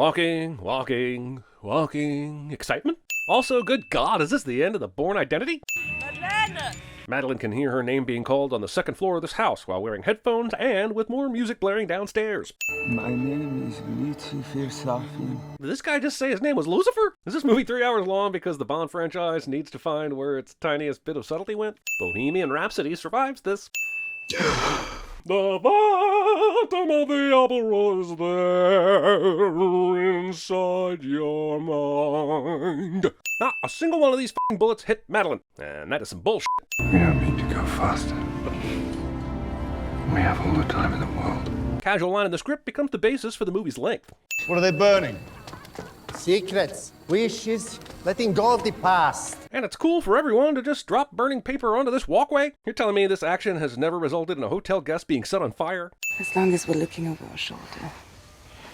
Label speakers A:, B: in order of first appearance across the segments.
A: Walking, walking, walking. Excitement? Also, good God, is this the end of the Bourne Identity?
B: Madeleine!
A: Madeline can hear her name being called on the second floor of this house while wearing headphones and with more music blaring downstairs.
C: My name is Lucifer Safin.
A: Did this guy just say his name was Lucifer? Is this movie 3 hours long because the Bond franchise needs to find where its tiniest bit of subtlety went? Bohemian Rhapsody survives this. The bottom of the apple is there inside your mind. Not a single one of these f***ing bullets hit Madeline, and that is some bullshit.
D: We don't need to go faster. We have all the time in the world.
A: Casual line in the script becomes the basis for the movie's length.
E: What are they burning? Secrets, wishes, letting go of the past.
A: And it's cool for everyone to just drop burning paper onto this walkway? You're telling me this action has never resulted in a hotel guest being set on fire?
F: As long as we're looking over our shoulder, the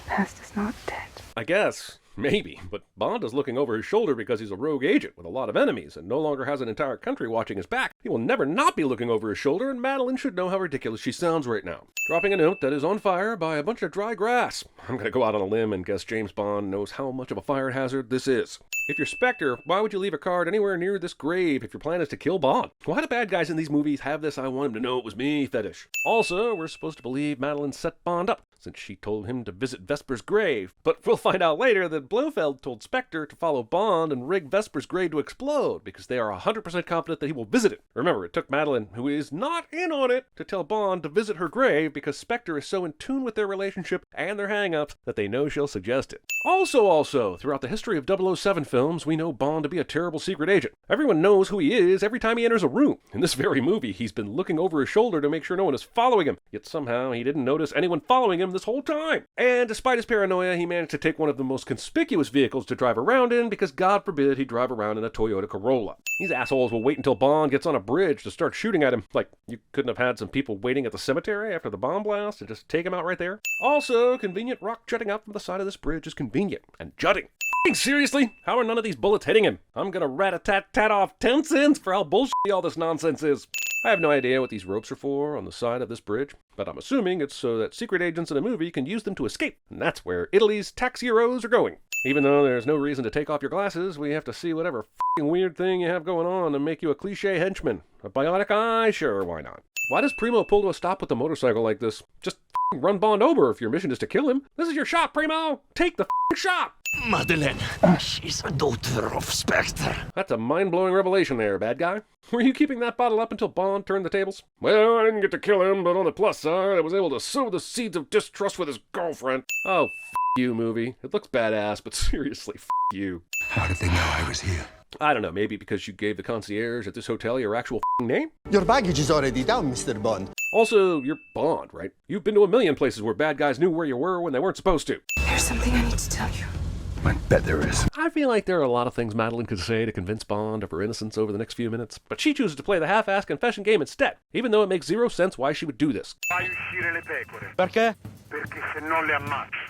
F: past is not dead.
A: I guess. Maybe, but Bond is looking over his shoulder because he's a rogue agent with a lot of enemies and no longer has an entire country watching his back. He will never not be looking over his shoulder, and Madeline should know how ridiculous she sounds right now. Dropping a note that is on fire by a bunch of dry grass. I'm gonna go out on a limb and guess James Bond knows how much of a fire hazard this is. If you're Spectre, why would you leave a card anywhere near this grave if your plan is to kill Bond? Why do bad guys in these movies have this I want him to know it was me fetish? Also, we're supposed to believe Madeline set Bond up, since she told him to visit Vesper's grave. But we'll find out later that Blofeld told Spectre to follow Bond and rig Vesper's grave to explode, because they are 100% confident that he will visit it. Remember, it took Madeline, who is not in on it, to tell Bond to visit her grave because Spectre is so in tune with their relationship and their hang-ups that they know she'll suggest it. Also, throughout the history of 007 films, we know Bond to be a terrible secret agent. Everyone knows who he is every time he enters a room. In this very movie, he's been looking over his shoulder to make sure no one is following him, yet somehow he didn't notice anyone following him this whole time. And despite his paranoia, he managed to take one of the most conspicuous vehicles to drive around in because God forbid he drive around in a Toyota Corolla. These assholes will wait until Bond gets on a bridge to start shooting at him. Like, you couldn't have had some people waiting at the cemetery after the bomb blast and just take him out right there? Also, convenient rock jutting out from the side of this bridge is convenient. And jutting. Seriously? How are none of these bullets hitting him? I'm gonna rat-a-tat-tat off 10 cents for how bullshit all this nonsense is. I have no idea what these ropes are for on the side of this bridge, but I'm assuming it's so that secret agents in a movie can use them to escape, and that's where Italy's tax heroes are going. Even though there's no reason to take off your glasses, we have to see whatever f***ing weird thing you have going on to make you a cliché henchman. A bionic eye? Sure, why not? Why does Primo pull to a stop with the motorcycle like this? Just f***ing run Bond over if your mission is to kill him. This is your shot, Primo! Take the f***ing shot!
G: Madeleine, she's a daughter of Spectre.
A: That's a mind-blowing revelation there, bad guy. Were you keeping that bottle up until Bond turned the tables? Well, I didn't get to kill him, but on the plus side, I was able to sow the seeds of distrust with his girlfriend. Oh, f*** you, movie. It looks badass, but seriously, f*** you.
D: How did they know I was here?
A: I don't know, maybe because you gave the concierge at this hotel your actual f***ing name?
E: Your baggage is already down, Mr. Bond.
A: Also, you're Bond, right? You've been to a million places where bad guys knew where you were when they weren't supposed to.
F: There's something I need to tell you.
D: I bet there is.
A: I feel like there are a lot of things Madeline could say to convince Bond of her innocence over the next few minutes, but she chooses to play the half-assed confession game instead, even though it makes zero sense why she would do this.
E: Perché?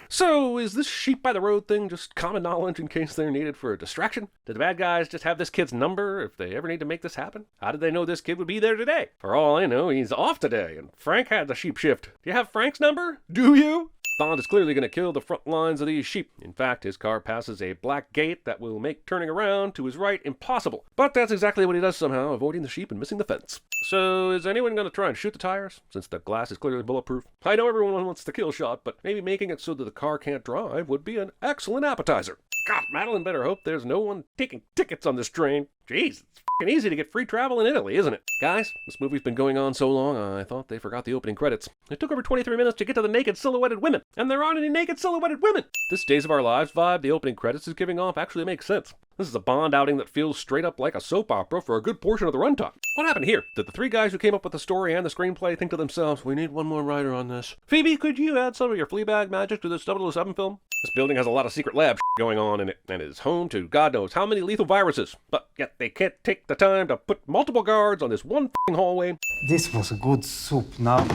A: So, is this sheep by the road thing just common knowledge in case they're needed for a distraction? Did the bad guys just have this kid's number if they ever need to make this happen? How did they know this kid would be there today? For all I know, he's off today, and Frank had the sheep shift. Do you have Frank's number? Do you? Bond is clearly going to kill the front lines of these sheep. In fact, his car passes a black gate that will make turning around to his right impossible. But that's exactly what he does somehow, avoiding the sheep and missing the fence. So, is anyone going to try and shoot the tires, since the glass is clearly bulletproof? I know everyone wants the kill shot, but maybe making it so that the car can't drive would be an excellent appetizer. God, Madeline better hope there's no one taking tickets on this train. Jeez, it's f***ing easy to get free travel in Italy, isn't it? Guys, this movie's been going on so long, I thought they forgot the opening credits. It took over 23 minutes to get to the naked silhouetted women, and there aren't any naked silhouetted women! This Days of Our Lives vibe the opening credits is giving off actually makes sense. This is a Bond outing that feels straight up like a soap opera for a good portion of the runtime. What happened here? Did the three guys who came up with the story and the screenplay think to themselves, we need one more writer on this? Phoebe, could you add some of your Fleabag magic to this 007 film? This building has a lot of secret lab going on in it, and is home to God knows how many lethal viruses. But yet they can't take the time to put multiple guards on this one f***ing hallway.
H: This was a good soup, now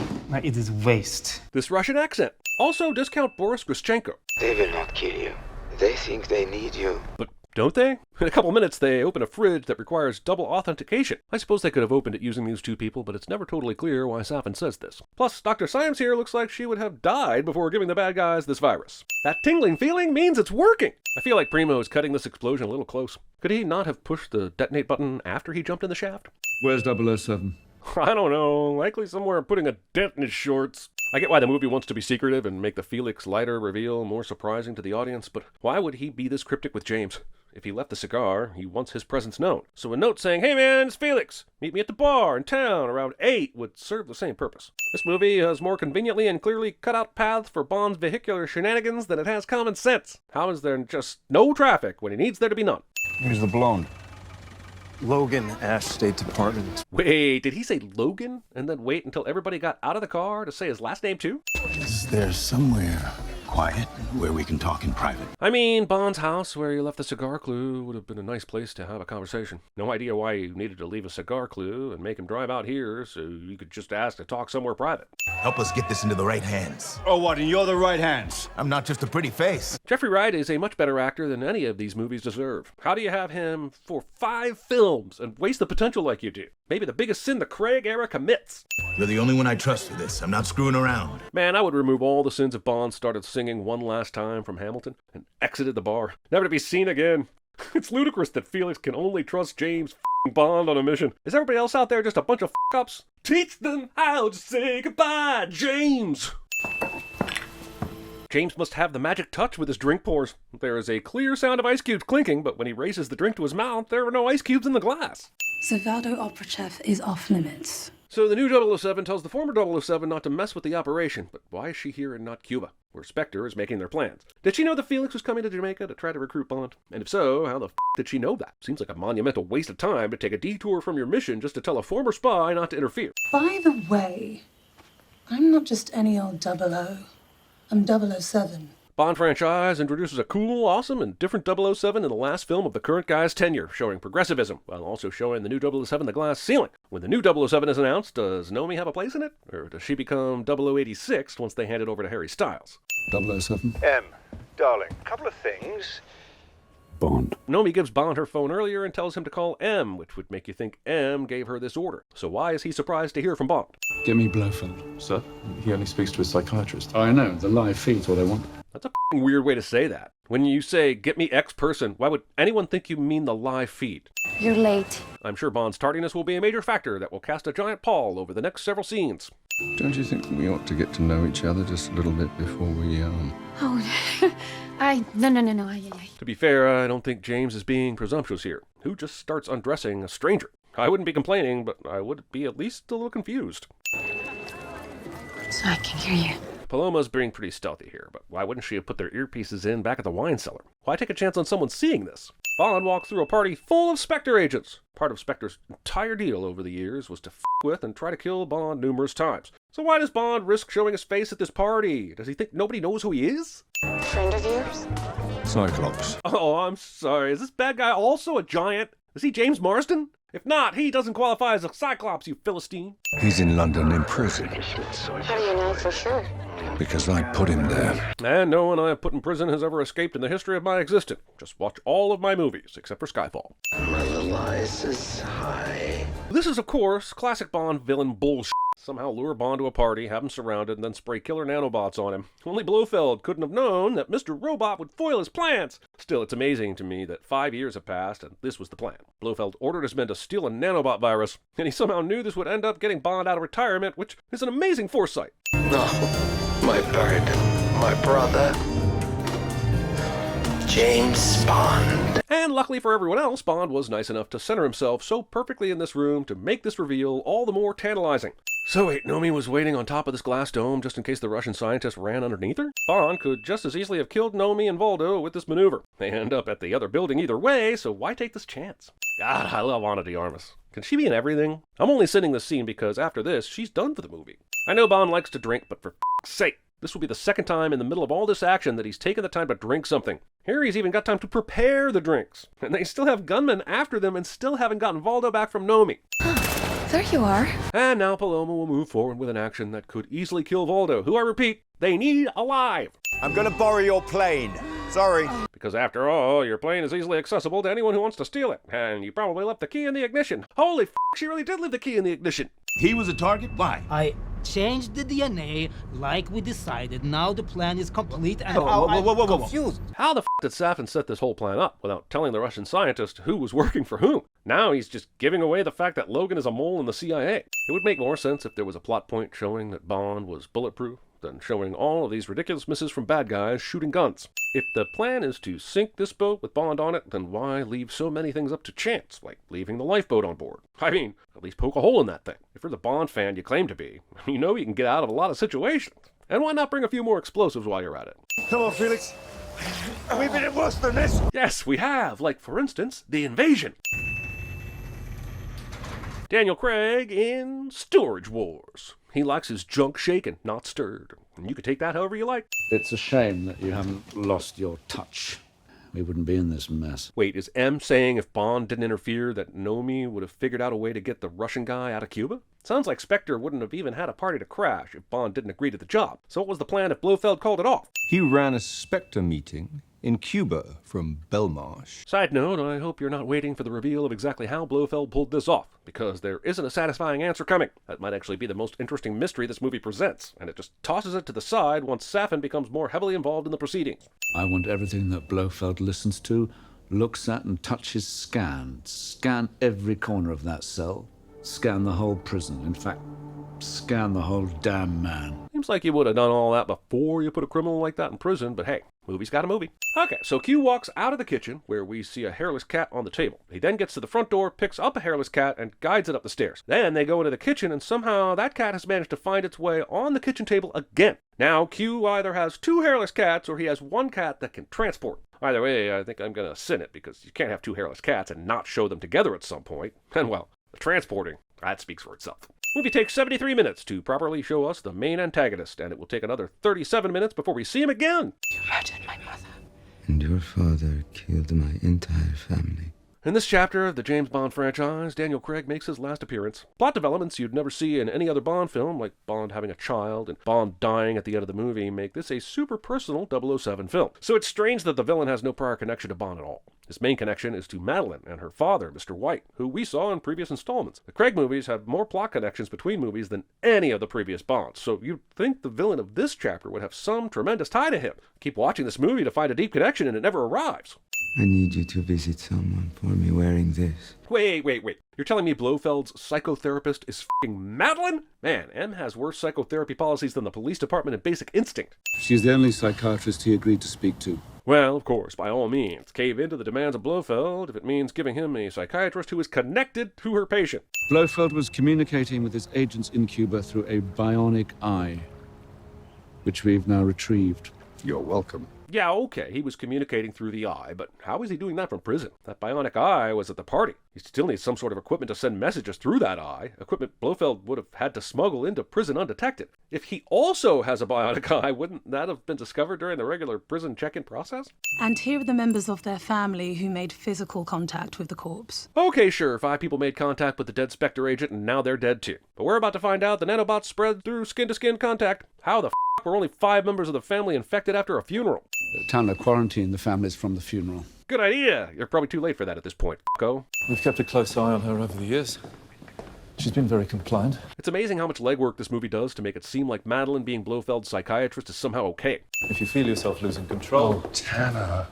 H: it is waste.
A: This Russian accent. Also, discount Boris Grishchenko.
I: They will not kill you. They think they need you.
A: But don't they? In a couple minutes, they open a fridge that requires double authentication. I suppose they could have opened it using these two people, but it's never totally clear why Safin says this. Plus, Dr. Symes here looks like she would have died before giving the bad guys this virus. That tingling feeling means it's working! I feel like Primo is cutting this explosion a little close. Could he not have pushed the detonate button after he jumped in the shaft?
D: Where's 007?
A: I don't know, likely somewhere putting a dent in his shorts. I get why the movie wants to be secretive and make the Felix Leiter reveal more surprising to the audience, but why would he be this cryptic with James? If he left the cigar, he wants his presence known. So a note saying, "Hey man, it's Felix. Meet me at the bar in town around 8 would serve the same purpose. This movie has more conveniently and clearly cut out paths for Bond's vehicular shenanigans than it has common sense. How is there just no traffic when he needs there to be none?"
B: Here's the blonde.
I: Logan, Ash State Department.
A: Wait, did he say Logan? And then wait until everybody got out of the car to say his last name too?
B: Is there somewhere quiet where we can talk in private?
A: I mean, Bond's house where he left the cigar clue would have been a nice place to have a conversation. No idea why you needed to leave a cigar clue and make him drive out here so you could just ask to talk somewhere private.
J: Help us get this into the right hands.
B: Oh, what, and you're the right hands?
J: I'm not just a pretty face.
A: Jeffrey Wright is a much better actor than any of these movies deserve. How do you have him for 5 films and waste the potential like you do? Maybe the biggest sin the Craig era commits.
J: You're the only one I trust for this. I'm not screwing around.
A: Man, I would remove all the sins if Bond started singing One Last Time from Hamilton and exited the bar, never to be seen again. It's ludicrous that Felix can only trust James Bond on a mission. Is everybody else out there just a bunch of ups? Teach them how to say goodbye, James! James must have the magic touch with his drink pours. There is a clear sound of ice cubes clinking, but when he raises the drink to his mouth, there are no ice cubes in the glass.
F: So Valdo Operachev is off limits.
A: So the new 007 tells the former 007 not to mess with the operation, but why is she here and not Cuba, where Spectre is making their plans? Did she know that Felix was coming to Jamaica to try to recruit Bond? And if so, how the did she know that? Seems like a monumental waste of time to take a detour from your mission just to tell a former spy not to interfere.
F: By the way, I'm not just any old 00. I'm 007.
A: Bond franchise introduces a cool, awesome, and different 007 in the last film of the current guy's tenure, showing progressivism, while also showing the new 007 the glass ceiling. When the new 007 is announced, does Nomi have a place in it? Or does she become 0086 once they hand it over to Harry Styles?
B: 007?
K: Darling, couple of things.
B: Bond.
A: Nomi gives Bond her phone earlier and tells him to call M, which would make you think M gave her this order. So why is he surprised to hear from Bond?
B: Get me Blofeld. Sir? He only speaks to a psychiatrist. I know, the live feed's what I want.
A: That's a f***ing weird way to say that. When you say, get me X person, why would anyone think you mean the live feed?
L: You're late.
A: I'm sure Bond's tardiness will be a major factor that will cast a giant pall over the next several scenes.
D: Don't you think we ought to get to know each other just a little bit before we,
L: Oh, no.
A: To be fair, I don't think James is being presumptuous here. Who just starts undressing a stranger? I wouldn't be complaining, but I would be at least a little confused.
L: So I can hear you.
A: Paloma's being pretty stealthy here, but why wouldn't she have put their earpieces in back at the wine cellar? Why take a chance on someone seeing this? Bond walks through a party full of Spectre agents. Part of Spectre's entire deal over the years was to f*** with and try to kill Bond numerous times. So why does Bond risk showing his face at this party? Does he think nobody knows who he is?
L: Friend of yours?
B: Cyclops.
A: Oh, I'm sorry. Is this bad guy also a giant? Is he James Marsden? If not, he doesn't qualify as a Cyclops, you Philistine.
B: He's in London in prison.
L: How do you know for sure?
B: Because I put him there.
A: And no one I have put in prison has ever escaped in the history of my existence. Just watch all of my movies, except for Skyfall.
G: My little eyes is high.
A: This is, of course, classic Bond villain bullshit. Somehow lure Bond to a party, have him surrounded, and then spray killer nanobots on him. Only Blofeld couldn't have known that Mr. Robot would foil his plans. Still, it's amazing to me that 5 years have passed, and this was the plan. Blofeld ordered his men to steal a nanobot virus, and he somehow knew this would end up getting Bond out of retirement, which is an amazing foresight.
G: Oh, my bird, my brother, James Bond.
A: And luckily for everyone else, Bond was nice enough to center himself so perfectly in this room to make this reveal all the more tantalizing. So wait, Nomi was waiting on top of this glass dome just in case the Russian scientist ran underneath her? Bond could just as easily have killed Nomi and Voldo with this maneuver. They end up at the other building either way, so why take this chance? God, I love Ana de Armas. Can she be in everything? I'm only sending this scene because after this, she's done for the movie. I know Bond likes to drink, but for f***'s sake, this will be the second time in the middle of all this action that he's taken the time to drink something. Here he's even got time to prepare the drinks. And they still have gunmen after them and still haven't gotten Voldo back from Nomi.
L: There you are.
A: And now Paloma will move forward with an action that could easily kill Voldo, who, I repeat, they need alive.
M: I'm gonna borrow your plane.
I: Sorry.
A: Because after all, your plane is easily accessible to anyone who wants to steal it, and you probably left the key in the ignition. Holy f***, she really did leave the key in the ignition.
J: He was a target? Why?
G: I changed the DNA like we decided. Now the plan is complete and
E: I'm confused.
A: How the f*** did Safin set this whole plan up without telling the Russian scientist who was working for whom? Now he's just giving away the fact that Logan is a mole in the CIA. It would make more sense if there was a plot point showing that Bond was bulletproof than showing all of these ridiculous misses from bad guys shooting guns. If the plan is to sink this boat with Bond on it, then why leave so many things up to chance, like leaving the lifeboat on board? I mean, at least poke a hole in that thing. If you're the Bond fan you claim to be, you know you can get out of a lot of situations. And why not bring a few more explosives while you're at it?
I: Come on, Felix. We've been in worse than this.
A: Yes, we have. Like, for instance, the invasion. Daniel Craig in Storage Wars. He likes his junk shaken, not stirred. And you can take that however you like.
B: It's a shame that you haven't lost your touch. We wouldn't be in this mess.
A: Wait, is M saying if Bond didn't interfere that Nomi would have figured out a way to get the Russian guy out of Cuba? Sounds like Spectre wouldn't have even had a party to crash if Bond didn't agree to the job. So what was the plan if Blofeld called it off?
D: He ran a Spectre meeting in Cuba from Belmarsh.
A: Side note, I hope you're not waiting for the reveal of exactly how Blofeld pulled this off, because there isn't a satisfying answer coming. That might actually be the most interesting mystery this movie presents, and it just tosses it to the side once Safin becomes more heavily involved in the proceedings.
B: I want everything that Blofeld listens to, looks at and touches scanned. Scan every corner of that cell. Scan the whole prison. In fact, scan the whole damn man.
A: Seems like you would have done all that before you put a criminal like that in prison, but hey, movie's got a movie. Okay, so Q walks out of the kitchen where we see a hairless cat on the table. He then gets to the front door, picks up a hairless cat, and guides it up the stairs. Then they go into the kitchen, and somehow that cat has managed to find its way on the kitchen table again. Now, Q either has two hairless cats or he has one cat that can transport. Either way, I think I'm going to sin it, because you can't have two hairless cats and not show them together at some point. And well, the transporting, that speaks for itself. Movie takes 73 minutes to properly show us the main antagonist, and it will take another 37 minutes before we see him again.
L: You murdered my mother.
C: And your father killed my entire family.
A: In this chapter of the James Bond franchise, Daniel Craig makes his last appearance. Plot developments you'd never see in any other Bond film, like Bond having a child and Bond dying at the end of the movie, make this a super personal 007 film. So it's strange that the villain has no prior connection to Bond at all. His main connection is to Madeline and her father, Mr. White, who we saw in previous installments. The Craig movies have more plot connections between movies than any of the previous Bonds, so you'd think the villain of this chapter would have some tremendous tie to him. Keep watching this movie to find a deep connection and it never arrives.
C: I need you to visit someone for me wearing this.
A: Wait. You're telling me Blofeld's psychotherapist is f***ing Madeline? Man, M has worse psychotherapy policies than the police department in Basic Instinct.
B: She's the only psychiatrist he agreed to speak to.
A: Well, of course, by all means, cave into the demands of Blofeld if it means giving him a psychiatrist who is connected to her patient.
B: Blofeld was communicating with his agents in Cuba through a bionic eye, which we've now retrieved.
D: You're welcome.
A: Yeah, okay, he was communicating through the eye, but how was he doing that from prison? That bionic eye was at the party. He still needs some sort of equipment to send messages through that eye, equipment Blofeld would have had to smuggle into prison undetected. If he also has a bionic eye, wouldn't that have been discovered during the regular prison check-in process?
F: And here are the members of their family who made physical contact with the corpse.
A: Okay, sure, 5 people made contact with the dead Spectre agent and now they're dead too. But we're about to find out the nanobots spread through skin-to-skin contact. How the f*** were only 5 members of the family infected after a funeral?
B: Tanner quarantined the families from the funeral.
A: Good idea. You're probably too late for that at this point, f***o.
B: We've kept a close eye on her over the years. She's been very compliant.
A: It's amazing how much legwork this movie does to make it seem like Madeline being Blofeld's psychiatrist is somehow okay.
B: If you feel yourself losing control...
D: Oh, Tanner.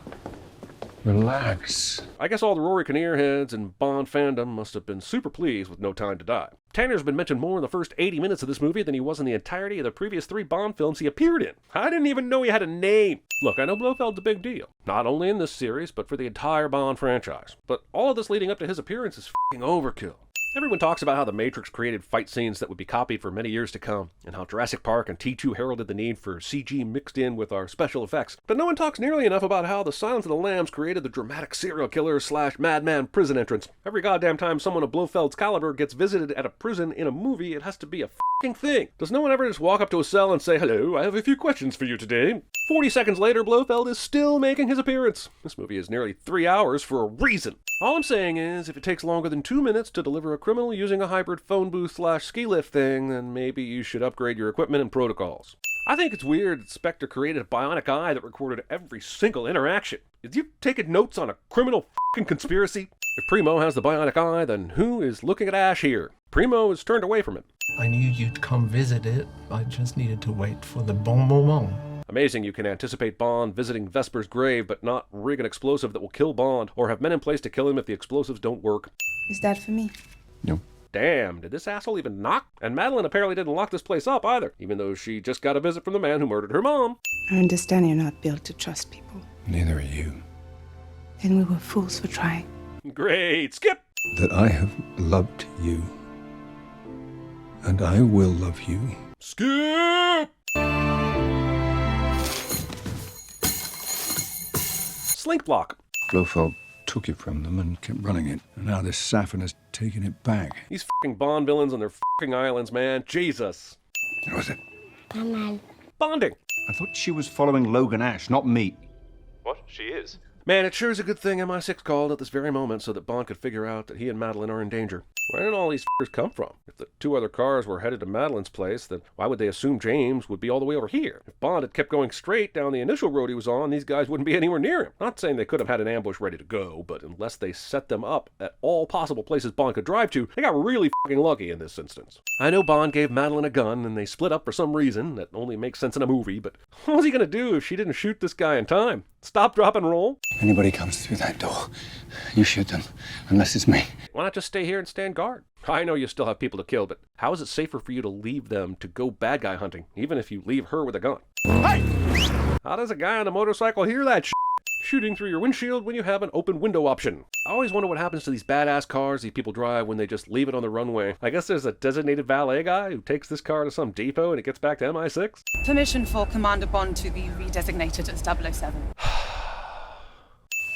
D: Relax.
A: I guess all the Rory Kinnear heads and Bond fandom must have been super pleased with No Time to Die. Tanner's been mentioned more in the first 80 minutes of this movie than he was in the entirety of the previous 3 Bond films he appeared in. I didn't even know he had a name. Look, I know Blofeld's a big deal. Not only in this series, but for the entire Bond franchise. But all of this leading up to his appearance is f***ing overkill. Everyone talks about how The Matrix created fight scenes that would be copied for many years to come, and how Jurassic Park and T2 heralded the need for CG mixed in with our special effects. But no one talks nearly enough about how The Silence of the Lambs created the dramatic serial killer / madman prison entrance. Every goddamn time someone of Blofeld's caliber gets visited at a prison in a movie, it has to be a f***ing thing. Does no one ever just walk up to a cell and say, "Hello, I have a few questions for you today"? 40 seconds later, Blofeld is still making his appearance. This movie is nearly 3 hours for a reason. All I'm saying is, if it takes longer than 2 minutes to deliver a criminal using a hybrid phone booth / ski lift thing, then maybe you should upgrade your equipment and protocols. I think it's weird that Spectre created a bionic eye that recorded every single interaction. Is you taking notes on a criminal fucking conspiracy? If Primo has the bionic eye, then who is looking at Ash here? Primo is turned away from him.
M: I knew you'd come visit it. I just needed to wait for the bon moment.
A: Amazing you can anticipate Bond visiting Vesper's grave, but not rig an explosive that will kill Bond, or have men in place to kill him if the explosives don't work.
L: Is that for me?
M: No.
A: Damn, did this asshole even knock? And Madeline apparently didn't lock this place up either, even though she just got a visit from the man who murdered her mom.
L: I understand you're not built to trust people.
D: Neither are you.
L: Then we were fools for trying.
A: Great, skip!
D: That I have loved you. And I will love you.
A: Skip! Slink block.
D: Blofeld took it from them and kept running it. And now this Safin has taken it back.
A: These fucking Bond villains on their fucking islands, man. Jesus.
D: What was it?
A: Bonding.
I: I thought she was following Logan Ash, not me.
K: What? She is?
A: Man, it sure is a good thing MI6 called at this very moment so that Bond could figure out that he and Madeline are in danger. Where did all these f***ers come from? If the two other cars were headed to Madeline's place, then why would they assume James would be all the way over here? If Bond had kept going straight down the initial road he was on, these guys wouldn't be anywhere near him. Not saying they could have had an ambush ready to go, but unless they set them up at all possible places Bond could drive to, they got really f***ing lucky in this instance. I know Bond gave Madeline a gun and they split up for some reason that only makes sense in a movie, but what was he gonna do if she didn't shoot this guy in time? Stop, drop, and roll?
D: Anybody comes through that door, you shoot them, unless it's me.
A: Why not just stay here and stand guard? I know you still have people to kill, but how is it safer for you to leave them to go bad guy hunting, even if you leave her with a gun? Hey! How does a guy on a motorcycle hear that shit? Shooting through your windshield when you have an open window option. I always wonder what happens to these badass cars these people drive when they just leave it on the runway. I guess there's a designated valet guy who takes this car to some depot and it gets back to MI6.
F: Permission for Commander Bond to be redesignated as 007.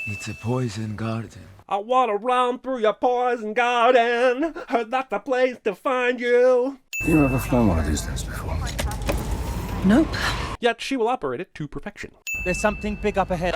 C: It's a poison garden.
A: I wanna run through your poison garden. Heard that's the place to find you.
D: You ever flown one of these things before?
F: Nope.
A: Yet she will operate it to perfection.
G: There's something big up ahead.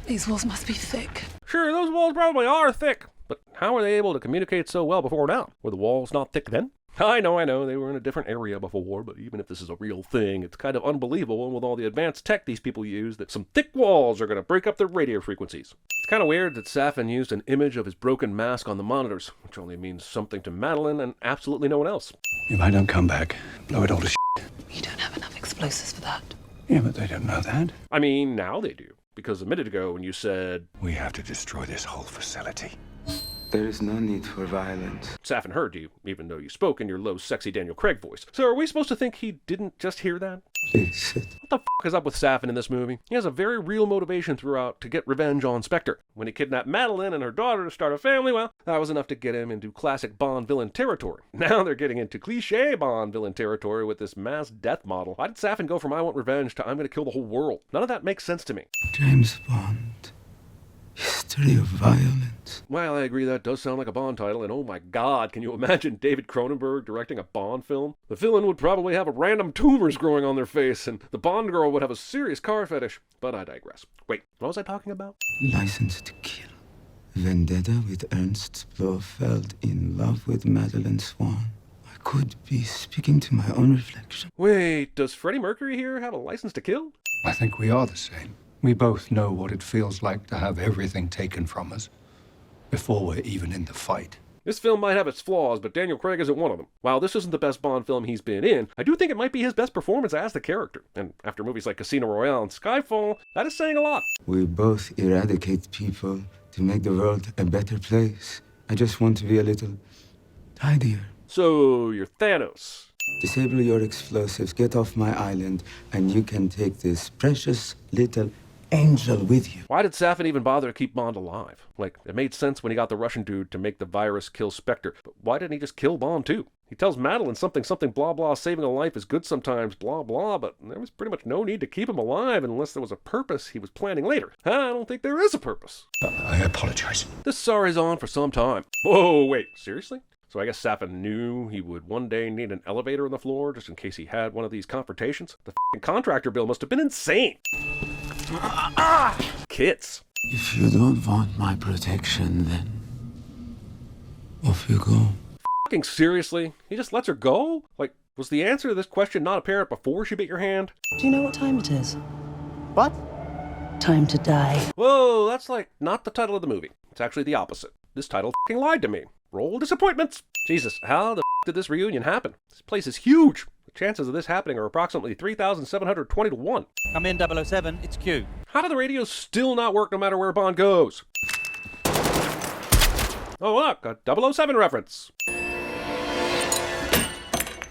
F: These walls must be thick.
A: Sure, those walls probably are thick, but how are they able to communicate so well before now? Were the walls not thick then? I know, they were in a different area before, but even if this is a real thing, it's kind of unbelievable with all the advanced tech these people use that some thick walls are going to break up their radio frequencies. It's kind of weird that Safin used an image of his broken mask on the monitors, which only means something to Madeline and absolutely no one else.
D: If I don't come back, blow it all to shit.
F: You don't have enough explosives for that.
D: Yeah, but they don't know that.
A: I mean, now they do, because a minute ago when you said,
D: We have to destroy this whole facility.
C: There is no need for violence.
A: Safin heard you, even though you spoke in your low, sexy Daniel Craig voice. So are we supposed to think he didn't just hear that?
C: Please sit.
A: What the f*** is up with Safin in this movie? He has a very real motivation throughout to get revenge on Spectre. When he kidnapped Madeline and her daughter to start a family, well, that was enough to get him into classic Bond villain territory. Now they're getting into cliche Bond villain territory with this mass death model. Why did Safin go from I want revenge to I'm gonna kill the whole world? None of that makes sense to me.
C: James Bond. History of violence.
A: Well, I agree that does sound like a Bond title, and oh my god, can you imagine David Cronenberg directing a Bond film? The villain would probably have random tumors growing on their face, and the Bond girl would have a serious car fetish. But I digress. Wait, what was I talking about?
C: License to Kill. Vendetta with Ernst Blofeld in love with Madeleine Swan. I could be speaking to my own reflection.
A: Wait, does Freddie Mercury here have a license to kill?
D: I think we are the same. We both know what it feels like to have everything taken from us before we're even in the fight.
A: This film might have its flaws, but Daniel Craig isn't one of them. While this isn't the best Bond film he's been in, I do think it might be his best performance as the character. And after movies like Casino Royale and Skyfall, that is saying a lot.
C: We both eradicate people to make the world a better place. I just want to be a little tidier.
A: So, you're Thanos.
C: Disable your explosives, get off my island, and you can take this precious little angel with you.
A: Why did Safin even bother to keep Bond alive? Like, it made sense when he got the Russian dude to make the virus kill Spectre, but why didn't he just kill Bond too? He tells Madeline something blah blah, saving a life is good sometimes, blah blah, but there was pretty much no need to keep him alive unless there was a purpose he was planning later. I don't think there is a purpose.
D: I apologize.
A: This sorry's on for some time. Whoa, wait, seriously? So I guess Safin knew he would one day need an elevator on the floor just in case he had one of these confrontations? The f***ing contractor bill must have been insane. Kids.
C: If you don't want my protection, then off you go.
A: F***ing seriously? He just lets her go? Like, Was the answer to this question not apparent before she bit your hand?
F: Do you know what time it is?
E: What?
F: Time to die.
A: Whoa, that's like not the title of the movie. It's actually the opposite. This title f***ing lied to me. Roll disappointments. Jesus, how the f*** did this reunion happen? This place is huge. The chances of this happening are approximately 3,720 to 1.
N: Come in, 007. It's Q.
A: How do the radios still not work no matter where Bond goes? Oh look, a 007 reference.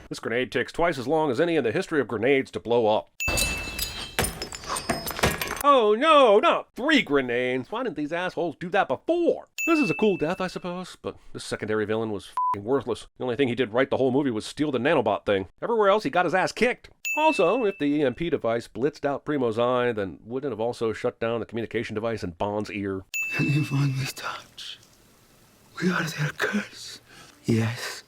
A: This grenade takes twice as long as any in the history of grenades to blow up. Oh no, not 3 grenades. Why didn't these assholes do that before? This is a cool death, I suppose, but this secondary villain was f***ing worthless. The only thing he did right the whole movie was steal the nanobot thing. Everywhere else he got his ass kicked. Also, if the EMP device blitzed out Primo's eye, then wouldn't it have also shut down the communication device in Bond's ear?
C: Anyone we touch, we are their curse. Yes,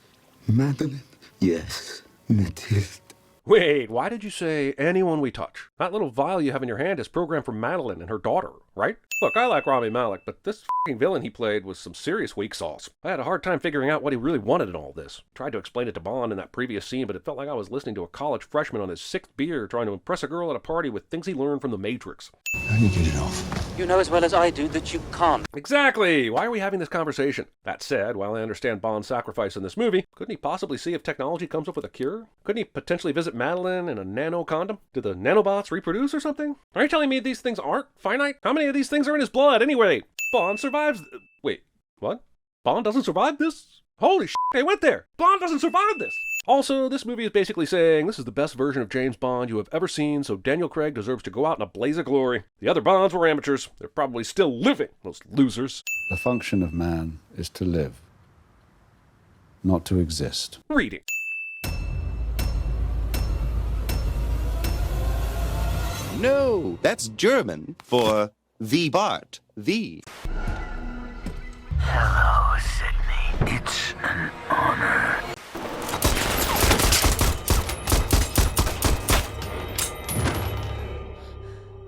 C: Madeline. Yes, Mathilde.
A: Wait, why did you say anyone we touch? That little vial you have in your hand is programmed for Madeline and her daughter, right? Look, I like Rami Malek, but this f***ing villain he played was some serious weak sauce. I had a hard time figuring out what he really wanted in all this. Tried to explain it to Bond in that previous scene, but it felt like I was listening to a college freshman on his 6th beer trying to impress a girl at a party with things he learned from The Matrix.
D: How do you get it off?
N: You know as well as I do that you can't.
A: Exactly! Why are we having this conversation? That said, while I understand Bond's sacrifice in this movie, couldn't he possibly see if technology comes up with a cure? Couldn't he potentially visit Madeline in a nano condom? Do the nanobots reproduce or something? Are you telling me these things aren't finite? How many of these things are in his blood anyway? Bond survives... Wait, what? Bond doesn't survive this? Holy shit, they went there! Bond doesn't survive this! Also, this movie is basically saying this is the best version of James Bond you have ever seen, so Daniel Craig deserves to go out in a blaze of glory. The other Bonds were amateurs. They're probably still living, those losers.
B: The function of man is to live, not to exist.
A: Reading.
O: No, that's German for the Bart. The.
I: Hello, Sydney. It's an honor.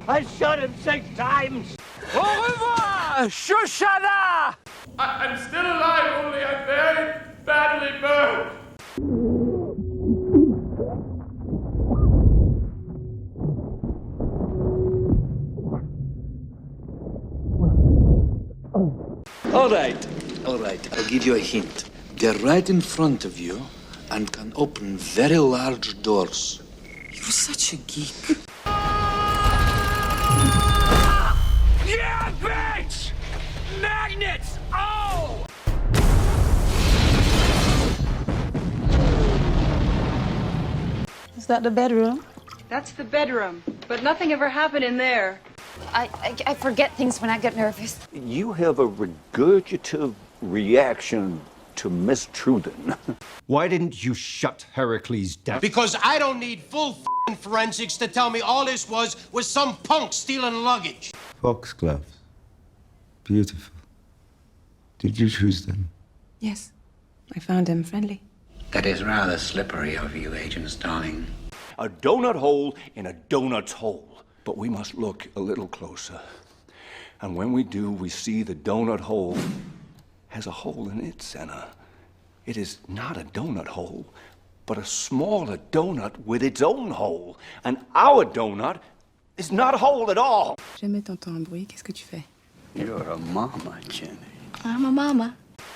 I: I shot him 6 times. Au revoir, Shoshana!
P: I'm still alive, only I'm very badly burned.
Q: All right, I'll give you a hint. They're right in front of you and can open very large doors. You're such a geek.
I: Yeah, bitch! Magnets! Oh!
F: Is that the bedroom?
R: That's the bedroom, but nothing ever happened in there.
S: I forget things when I get nervous.
T: You have a regurgitative reaction to Miss Truden.
U: Why didn't you shut Heracles down?
V: Because I don't need full f***ing forensics to tell me all this was some punk stealing luggage.
C: Foxgloves. Beautiful. Did you choose them?
L: Yes, I found them friendly.
Q: That is rather slippery of you, Agent Starling.
T: A donut hole in a donut's hole. But we must look a little closer. And when we do, we see the donut hole has a hole in its center. It is not a donut hole, but a smaller donut with its own hole. And our donut is not a hole at all.
L: Jamais t'entends un bruit, qu'est-ce que tu fais?
T: You're a mama, Jenny.
S: I'm a mama.